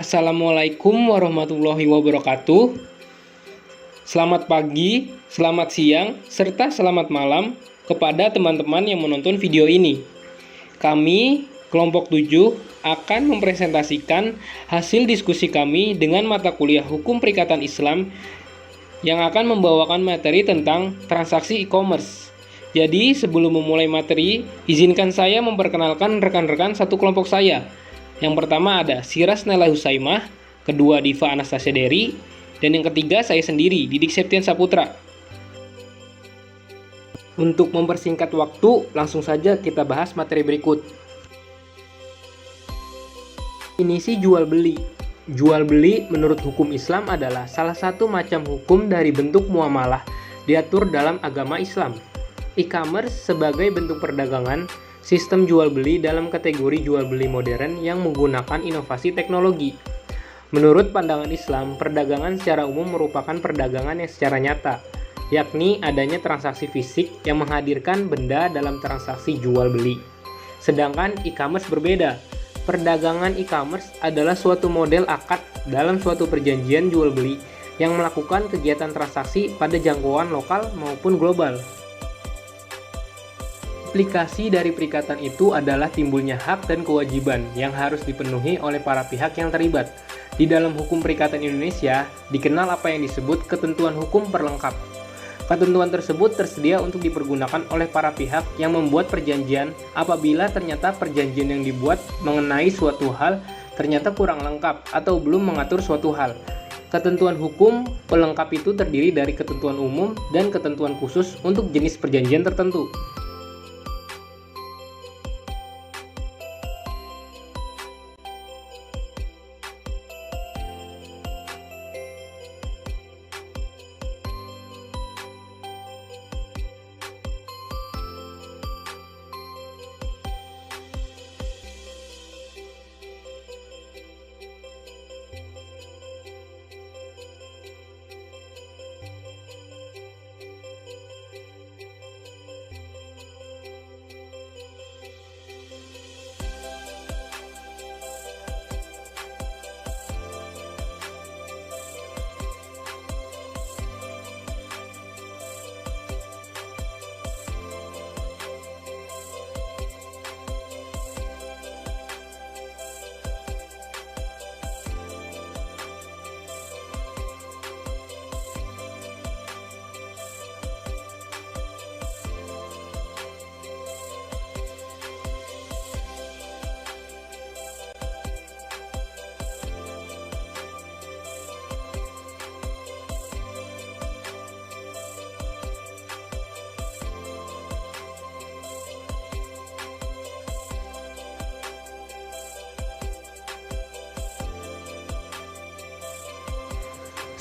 Assalamualaikum warahmatullahi wabarakatuh. Selamat pagi, selamat siang, serta selamat malam kepada teman-teman yang menonton video ini. Kami, kelompok 7, akan mempresentasikan hasil diskusi kami dengan mata kuliah Hukum Perikatan Islam yang akan membawakan materi tentang transaksi e-commerce. Jadi, sebelum memulai materi, izinkan saya memperkenalkan rekan-rekan satu kelompok saya. Yang pertama ada Siras Nela Husaimah, kedua Diva Anastasia Dery, dan yang ketiga saya sendiri, Didik Septian Saputra. Untuk mempersingkat waktu, langsung saja kita bahas materi berikut. Definisi jual beli. Jual beli menurut hukum Islam adalah salah satu macam hukum dari bentuk muamalah diatur dalam agama Islam. E-commerce sebagai bentuk perdagangan, sistem jual beli dalam kategori jual beli modern yang menggunakan inovasi teknologi. Menurut pandangan Islam, perdagangan secara umum merupakan perdagangan yang secara nyata, yakni adanya transaksi fisik yang menghadirkan benda dalam transaksi jual beli. Sedangkan e-commerce berbeda. Perdagangan e-commerce adalah suatu model akad dalam suatu perjanjian jual beli yang melakukan kegiatan transaksi pada jangkauan lokal maupun global. Implikasi dari perikatan itu adalah timbulnya hak dan kewajiban yang harus dipenuhi oleh para pihak yang terlibat. Di dalam hukum perikatan Indonesia, dikenal apa yang disebut ketentuan hukum perlengkap. Ketentuan tersebut tersedia untuk dipergunakan oleh para pihak yang membuat perjanjian apabila ternyata perjanjian yang dibuat mengenai suatu hal ternyata kurang lengkap atau belum mengatur suatu hal. Ketentuan hukum pelengkap itu terdiri dari ketentuan umum dan ketentuan khusus untuk jenis perjanjian tertentu.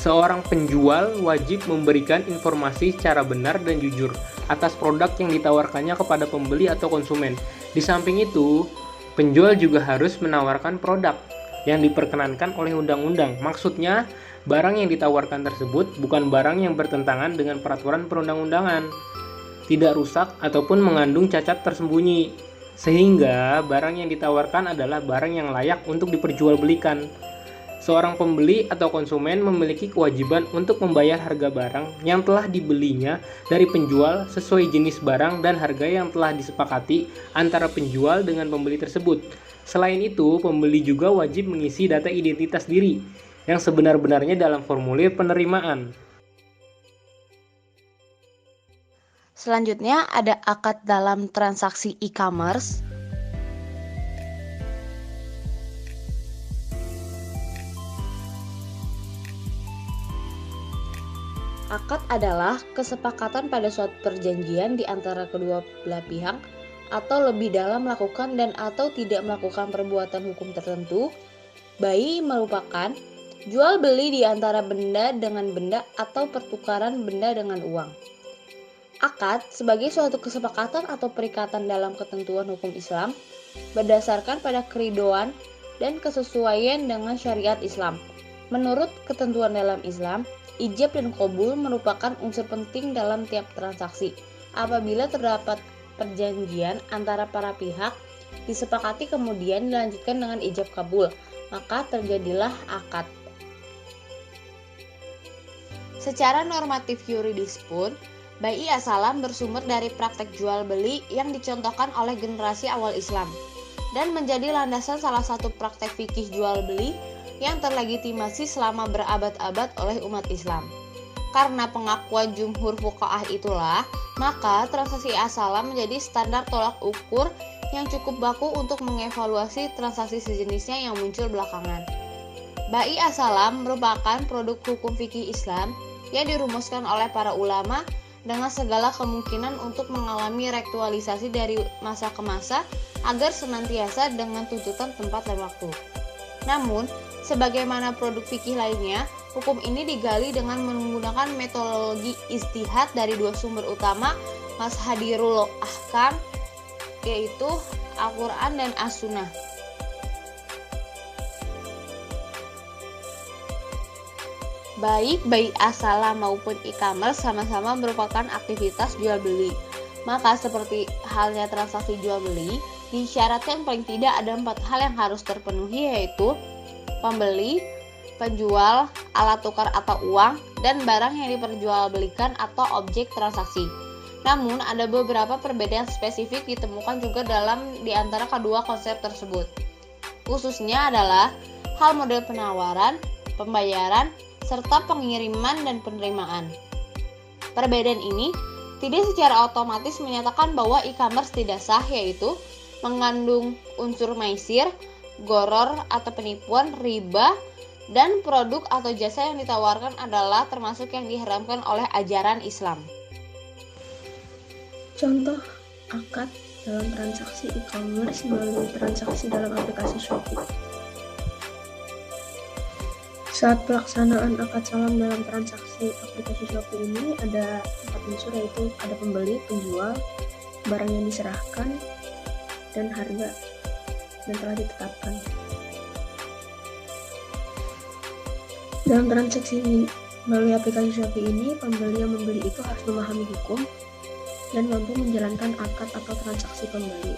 Seorang penjual wajib memberikan informasi secara benar dan jujur atas produk yang ditawarkannya kepada pembeli atau konsumen. Di samping itu, penjual juga harus menawarkan produk yang diperkenankan oleh undang-undang. Maksudnya, barang yang ditawarkan tersebut bukan barang yang bertentangan dengan peraturan perundang-undangan, tidak rusak ataupun mengandung cacat tersembunyi, sehingga barang yang ditawarkan adalah barang yang layak untuk diperjualbelikan. Seorang pembeli atau konsumen memiliki kewajiban untuk membayar harga barang yang telah dibelinya dari penjual sesuai jenis barang dan harga yang telah disepakati antara penjual dengan pembeli tersebut. Selain itu, pembeli juga wajib mengisi data identitas diri yang sebenar-benarnya dalam formulir penerimaan. Selanjutnya ada akad dalam transaksi e-commerce. Akad adalah kesepakatan pada suatu perjanjian di antara kedua belah pihak atau lebih dalam melakukan dan atau tidak melakukan perbuatan hukum tertentu, baik merupakan jual beli di antara benda dengan benda atau pertukaran benda dengan uang. Akad sebagai suatu kesepakatan atau perikatan dalam ketentuan hukum Islam berdasarkan pada keridhoan dan kesesuaian dengan syariat Islam. Menurut ketentuan dalam Islam, ijab dan qabul merupakan unsur penting dalam tiap transaksi. Apabila terdapat perjanjian antara para pihak, disepakati kemudian dilanjutkan dengan ijab kabul, maka terjadilah akad. Secara normatif yuridis pun, bai' as-salam bersumber dari praktek jual beli yang dicontohkan oleh generasi awal Islam dan menjadi landasan salah satu praktek fikih jual beli yang terlegitimasi selama berabad-abad oleh umat Islam. Karena pengakuan jumhur fuqaha itulah, maka transaksi as-salam menjadi standar tolak ukur yang cukup baku untuk mengevaluasi transaksi sejenisnya yang muncul belakangan. Bai' as-salam merupakan produk hukum fikih Islam yang dirumuskan oleh para ulama dengan segala kemungkinan untuk mengalami reaktualisasi dari masa ke masa agar senantiasa dengan tuntutan tempat dan waktu. Namun, sebagaimana produk fikih lainnya, hukum ini digali dengan menggunakan metodologi ijtihad dari dua sumber utama Mazhadirul Ahkam, yaitu Al-Quran dan As-Sunnah. Baik bai' as-salam maupun e-commerce sama-sama merupakan aktivitas jual beli. Maka seperti halnya transaksi jual beli, disyaratkan paling tidak ada 4 hal yang harus terpenuhi, yaitu pembeli, penjual, alat tukar atau uang, dan barang yang diperjualbelikan atau objek transaksi. Namun ada beberapa perbedaan spesifik ditemukan juga di antara kedua konsep tersebut. Khususnya adalah hal model penawaran, pembayaran, serta pengiriman dan penerimaan. Perbedaan ini tidak secara otomatis menyatakan bahwa e-commerce tidak sah, yaitu mengandung unsur maisir, gharar atau penipuan, riba, dan produk atau jasa yang ditawarkan adalah termasuk yang diharamkan oleh ajaran Islam. Contoh akad dalam transaksi e-commerce melalui transaksi dalam aplikasi Shopee. Saat pelaksanaan akad salam dalam transaksi aplikasi Shopee ini ada 4 unsur, yaitu ada pembeli, penjual, barang yang diserahkan, dan harga yang telah ditetapkan. Dalam transaksi melalui aplikasi Shopee ini, pembeli yang membeli itu harus memahami hukum dan mampu menjalankan akad atau transaksi pembeli.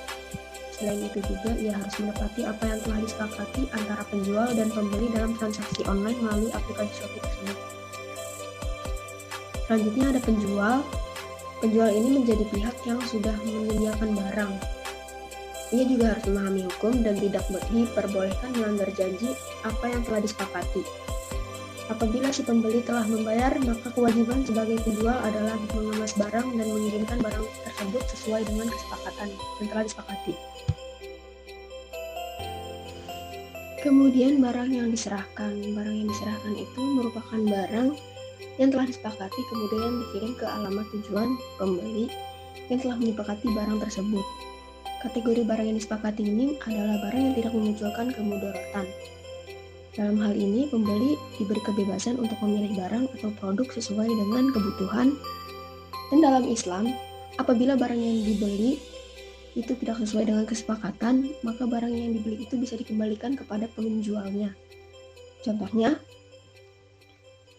Selain itu juga ia harus menepati apa yang telah disepakati antara penjual dan pembeli dalam transaksi online melalui aplikasi Shopee tersebut. Selanjutnya ada penjual. Penjual ini menjadi pihak yang sudah menyediakan barang. Ia juga harus memahami hukum dan tidak diperbolehkan melanggar janji apa yang telah disepakati. Apabila si pembeli telah membayar, maka kewajiban sebagai penjual adalah mengemas barang dan mengirimkan barang tersebut sesuai dengan kesepakatan yang telah disepakati. Kemudian barang yang diserahkan. Barang yang diserahkan itu merupakan barang yang telah disepakati kemudian dikirim ke alamat tujuan pembeli yang telah menyepakati barang tersebut. Kategori barang yang disepakati ini adalah barang yang tidak memunculkan kemudaratan. Dalam hal ini, pembeli diberi kebebasan untuk memilih barang atau produk sesuai dengan kebutuhan. Dan dalam Islam, apabila barang yang dibeli itu tidak sesuai dengan kesepakatan, maka barang yang dibeli itu bisa dikembalikan kepada penjualnya. Contohnya,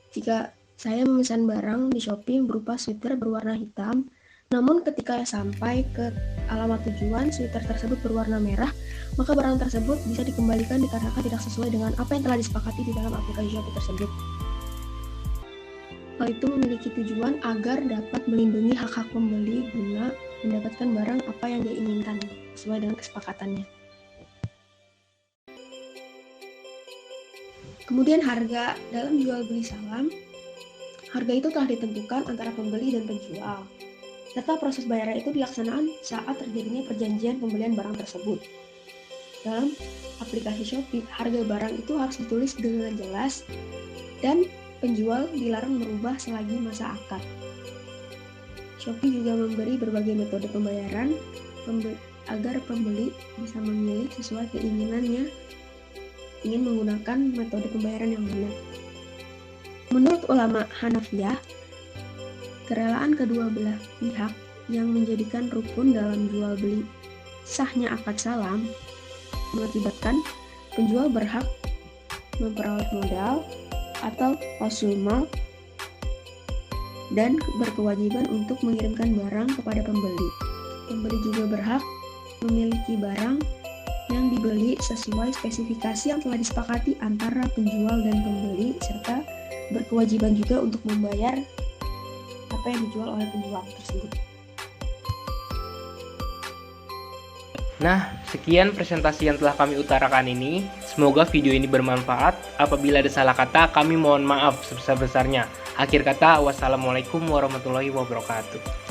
jika saya memesan barang di Shopee berupa sweater berwarna hitam, namun ketika sampai ke alamat tujuan sweater tersebut berwarna merah, maka barang tersebut bisa dikembalikan dikarenakan tidak sesuai dengan apa yang telah disepakati di dalam aplikasi Shopee tersebut. Hal itu memiliki tujuan agar dapat melindungi hak-hak pembeli guna mendapatkan barang apa yang dia inginkan sesuai dengan kesepakatannya. Kemudian harga dalam jual beli salam. Harga itu telah ditentukan antara pembeli dan penjual, serta proses bayaran itu dilaksanakan saat terjadinya perjanjian pembelian barang tersebut. Dalam aplikasi Shopee, harga barang itu harus ditulis dengan jelas dan penjual dilarang merubah selagi masa akad. Shopee juga memberi berbagai metode pembayaran agar pembeli bisa memilih sesuai keinginannya ingin menggunakan metode pembayaran yang mana. Menurut ulama Hanafiyah, kerelaan kedua belah pihak yang menjadikan rukun dalam jual beli sahnya akad salam mengakibatkan penjual berhak memperoleh modal atau rasul mal dan berkewajiban untuk mengirimkan barang kepada pembeli. Pembeli juga berhak memiliki barang yang dibeli sesuai spesifikasi yang telah disepakati antara penjual dan pembeli, serta berkewajiban juga untuk membayar apa yang dijual oleh penjual tersebut. Nah, sekian presentasi yang telah kami utarakan ini. Semoga video ini bermanfaat. Apabila ada salah kata, kami mohon maaf sebesar-besarnya. Akhir kata, wassalamualaikum warahmatullahi wabarakatuh.